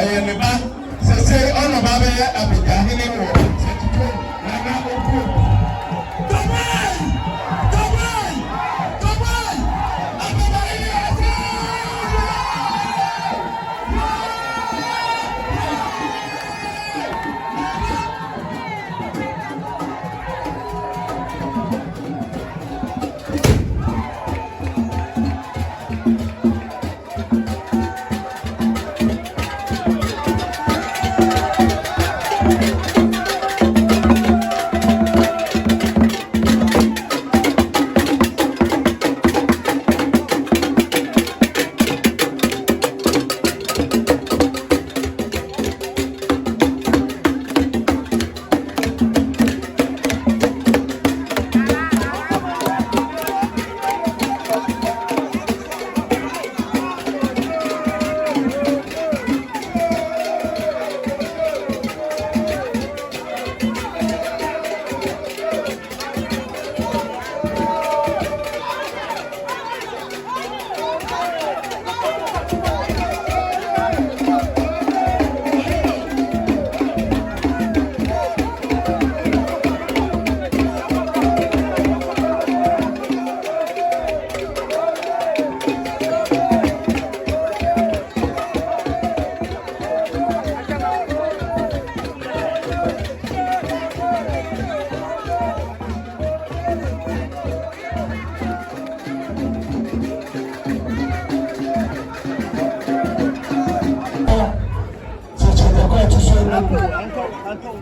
Ayeneba, say, on a baby, Apagyahene, Sakyikrom, Nana Oku. Come on! Come on! Come on!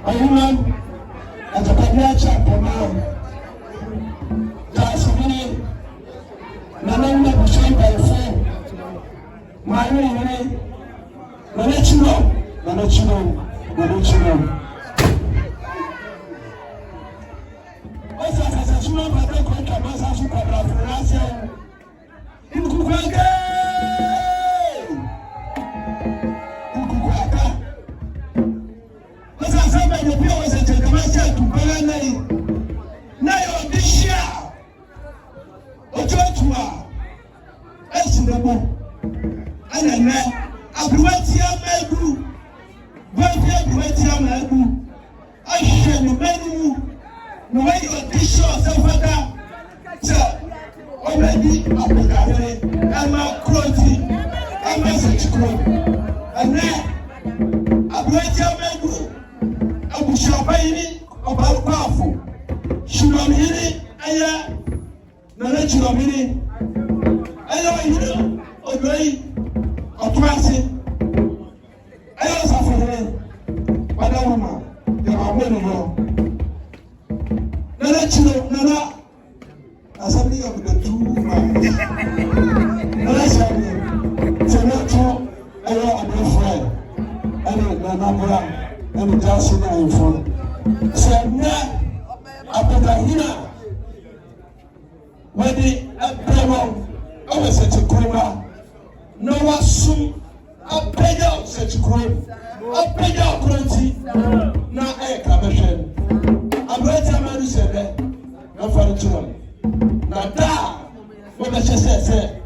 Ayunan atapanya chapa mao tasubiri nananga kushimba ifu manu yini nanachino osa sasa chuno pate kwa kabasa su kabla frase ukukwanga you pay was a commercial to Balanay. Now, this year, Ojotua, Essinable, and I met Apagyahene Megu, Apagyahene Megu. I share the menu, no way your dish or Safada, sir. Already, Apagyahene, I'm a cruelty, I'm a Sakyikrom, and then Apagyahene Megu. Abushapayini obalukwafu shiromhiri aya nana chiromhiri aya hiri odoi otwasi aya safere badawuma yamamwene yo nana assembly of the two nana shabi senator aya abefra aya nana mura and the Johnson and phone. Said, Apagyahene, when the Abraham, I was such a crime. No one soon, Apagyahene, such a crime. Apagyahene, now a commission. I'm ready to man who said that. I'm for the children. Now, that, what I just said,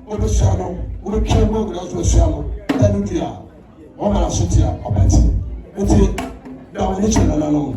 what was Shano, what came over to Shano, then you are. Woman, I'll shoot you up. Eti, da wani chela la no.